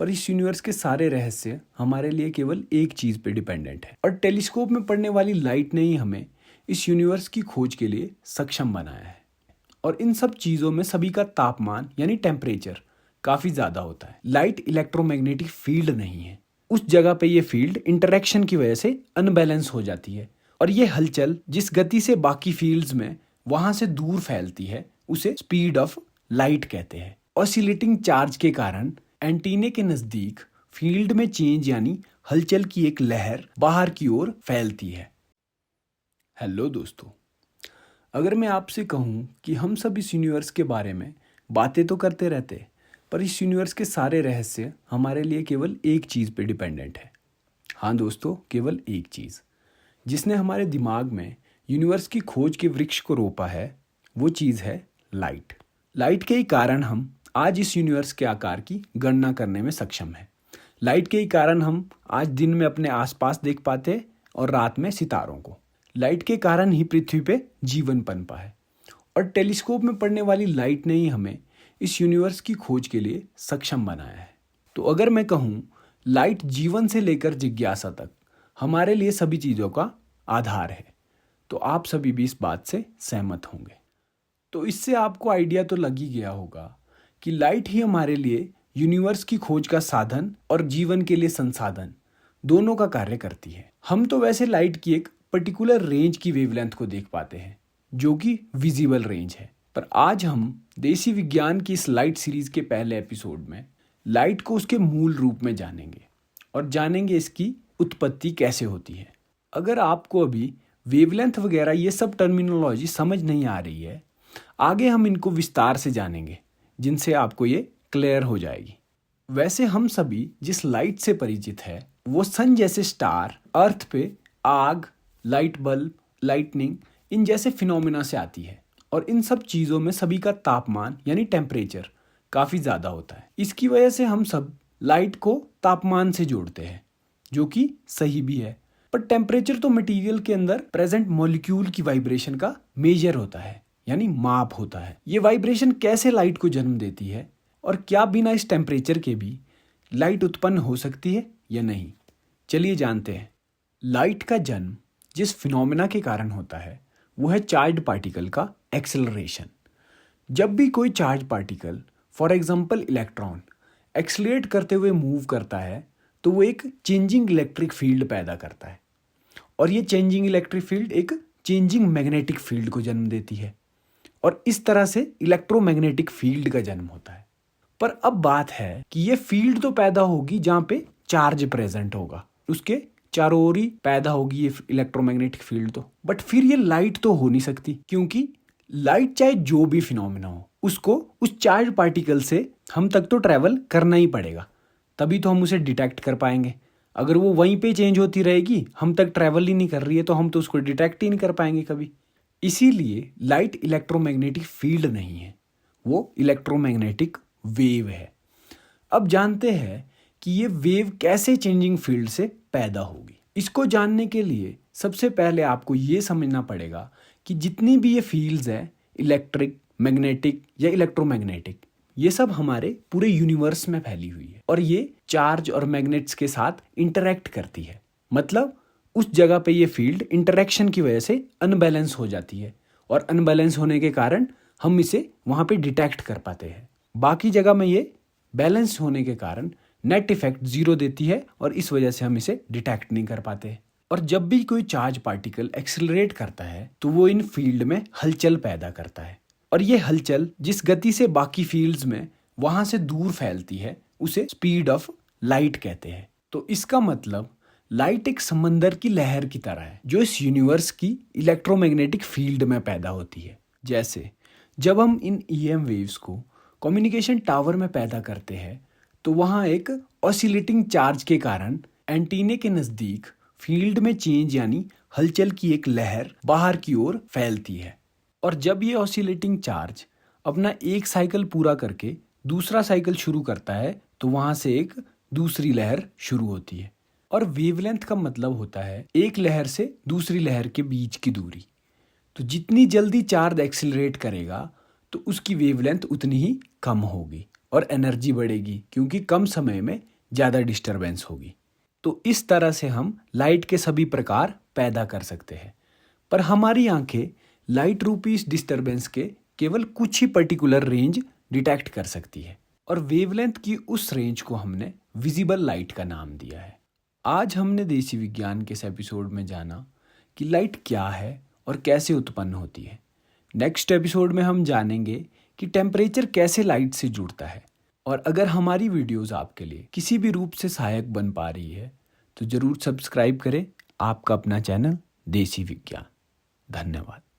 और इस यूनिवर्स के सारे रहस्य हमारे लिए केवल एक चीज पे डिपेंडेंट है। और टेलीस्कोप में पड़ने वाली लाइट ने ही हमें इस यूनिवर्स की खोज के लिए सक्षम बनाया है। और इन सब चीजों में सभी का तापमान यानी टेम्परेचर काफी ज्यादा होता है। लाइट इलेक्ट्रोमैग्नेटिक फील्ड नहीं है। उस जगह पे ये फील्ड इंटरेक्शन की वजह से अनबैलेंस हो जाती है और ये हलचल जिस गति से बाकी फील्ड्स में वहां से दूर फैलती है उसे स्पीड ऑफ लाइट कहते हैं। ऑसिलेटिंग चार्ज के कारण एंटीने के नजदीक फील्ड में चेंज यानी हलचल की एक लहर बाहर की ओर फैलती है। हेलो दोस्तों, अगर मैं आपसे कहूं कि हम सब इस यूनिवर्स के बारे में बातें तो करते रहते, पर इस यूनिवर्स के सारे रहस्य हमारे लिए केवल एक चीज़ पे डिपेंडेंट है। हाँ दोस्तों, केवल एक चीज़ जिसने हमारे दिमाग में यूनिवर्स की खोज के वृक्ष को रोपा है, वो चीज़ है लाइट। लाइट के ही कारण हम आज इस यूनिवर्स के आकार की गणना करने में सक्षम हैं। लाइट के ही कारण हम आज दिन में अपने आसपास देख पाते हैं और रात में सितारों को। लाइट के कारण ही पृथ्वी पे जीवन पनपा है और टेलीस्कोप में पड़ने वाली लाइट ने ही हमें इस यूनिवर्स की खोज के लिए सक्षम बनाया है। तो अगर मैं कहूँ लाइट जीवन से लेकर जिज्ञासा तक हमारे लिए सभी चीज़ों का आधार है, तो आप सभी भी इस बात से सहमत होंगे। तो इससे आपको आइडिया तो लग ही गया होगा कि लाइट ही हमारे लिए यूनिवर्स की खोज का साधन और जीवन के लिए संसाधन दोनों का कार्य करती है। हम तो वैसे लाइट की एक पर्टिकुलर रेंज की वेवलेंथ को देख पाते हैं जो कि विजिबल रेंज है, पर आज हम देसी विज्ञान की इस लाइट सीरीज के पहले एपिसोड में लाइट को उसके मूल रूप में जानेंगे और जानेंगे इसकी उत्पत्ति कैसे होती है। अगर आपको अभी वेवलेंथ वगैरह ये सब टर्मिनोलॉजी समझ नहीं आ रही है, आगे हम इनको विस्तार से जानेंगे जिनसे आपको ये क्लियर हो जाएगी। वैसे हम सभी जिस लाइट से परिचित है वो सन जैसे स्टार, अर्थ पे आग, लाइट बल्ब, लाइटनिंग इन जैसे फिनोमिना से आती है और इन सब चीज़ों में सभी का तापमान यानी टेम्परेचर काफ़ी ज़्यादा होता है। इसकी वजह से हम सब लाइट को तापमान से जोड़ते हैं, जो कि सही भी है, पर टेम्परेचर तो मटेरियल के अंदर प्रेजेंट मॉलिक्यूल की वाइब्रेशन का मेजर होता है यानी माप होता है। ये वाइब्रेशन कैसे लाइट को जन्म देती है और क्या बिना इस टेम्परेचर के भी लाइट उत्पन्न हो सकती है या नहीं, चलिए जानते हैं। लाइट का जन्म जिस फिनोमिना के कारण होता है वो है चार्ज पार्टिकल का एक्सेलरेशन। जब भी कोई charge particle, for example electron, accelerate करते हुए मूव करता है तो वो एक चेंजिंग इलेक्ट्रिक फील्ड पैदा करता है और ये चेंजिंग इलेक्ट्रिक फील्ड एक चेंजिंग मैग्नेटिक फील्ड को जन्म देती है और इस तरह से इलेक्ट्रोमैग्नेटिक फील्ड का जन्म होता है। पर अब बात है कि ये फील्ड तो पैदा होगी जहाँ पे चार्ज प्रेजेंट होगा, उसके चारों ओर ही पैदा होगी ये इलेक्ट्रोमैग्नेटिक फील्ड तो, बट फिर ये लाइट तो हो नहीं सकती, क्योंकि लाइट चाहे जो भी फिनोमिना हो उसको उस चार्ज पार्टिकल से हम तक तो ट्रैवल करना ही पड़ेगा, तभी तो हम उसे डिटेक्ट कर पाएंगे। अगर वो वहीं पे चेंज होती रहेगी, हम तक ट्रैवल ही नहीं कर रही है, तो हम तो उसको डिटेक्ट ही नहीं कर पाएंगे कभी। इसीलिए लाइट इलेक्ट्रोमैग्नेटिक फील्ड नहीं है, वो इलेक्ट्रोमैग्नेटिक वेव है। अब जानते हैं कि ये वेव कैसे चेंजिंग फील्ड से पैदा होगी। इसको जानने के लिए सबसे पहले आपको ये समझना पड़ेगा कि जितनी भी ये फील्ड्स हैं, इलेक्ट्रिक, मैग्नेटिक या इलेक्ट्रोमैग्नेटिक, ये सब हमारे पूरे यूनिवर्स में फैली हुई है और ये चार्ज और मैग्नेट्स के साथ इंटरैक्ट करती है। मतलब उस जगह पे ये फील्ड इंटरेक्शन की वजह से अनबैलेंस हो जाती है और अनबैलेंस होने के कारण हम इसे वहाँ पे डिटेक्ट कर पाते हैं। बाकी जगह में ये बैलेंस होने के कारण नेट इफेक्ट 0 देती है और इस वजह से हम इसे डिटेक्ट नहीं कर पाते। और जब भी कोई चार्ज पार्टिकल एक्सेलरेट करता है तो वो इन फील्ड में हलचल पैदा करता है और ये हलचल जिस गति से बाकी फील्ड्स में वहाँ से दूर फैलती है उसे स्पीड ऑफ लाइट कहते हैं। तो इसका मतलब लाइट एक समंदर की लहर की तरह है जो इस यूनिवर्स की इलेक्ट्रोमैग्नेटिक फील्ड में पैदा होती है। जैसे जब हम इन ईएम वेव्स को कम्युनिकेशन टावर में पैदा करते हैं तो वहाँ एक ऑसिलेटिंग चार्ज के कारण एंटीने के नज़दीक फील्ड में चेंज यानी हलचल की एक लहर बाहर की ओर फैलती है और जब ये ऑसिलेटिंग चार्ज अपना एक साइकिल पूरा करके दूसरा साइकिल शुरू करता है तो वहाँ से एक दूसरी लहर शुरू होती है। और वेवलेंथ का मतलब होता है एक लहर से दूसरी लहर के बीच की दूरी। तो जितनी जल्दी चार्ज एक्सिलरेट करेगा तो उसकी वेवलेंथ उतनी ही कम होगी और एनर्जी बढ़ेगी, क्योंकि कम समय में ज़्यादा डिस्टरबेंस होगी। तो इस तरह से हम लाइट के सभी प्रकार पैदा कर सकते हैं। पर हमारी आंखें लाइट रूपी इस डिस्टरबेंस के केवल कुछ ही पर्टिकुलर रेंज डिटेक्ट कर सकती है, और वेवलेंथ की उस रेंज को हमने विजिबल लाइट का नाम दिया है। आज हमने देसी विज्ञान के इस एपिसोड में जाना कि लाइट क्या है और कैसे उत्पन्न होती है। नेक्स्ट एपिसोड में हम जानेंगे कि टेम्परेचर कैसे लाइट से जुड़ता है। और अगर हमारी वीडियोस आपके लिए किसी भी रूप से सहायक बन पा रही है तो ज़रूर सब्सक्राइब करें आपका अपना चैनल देसी विज्ञान। धन्यवाद।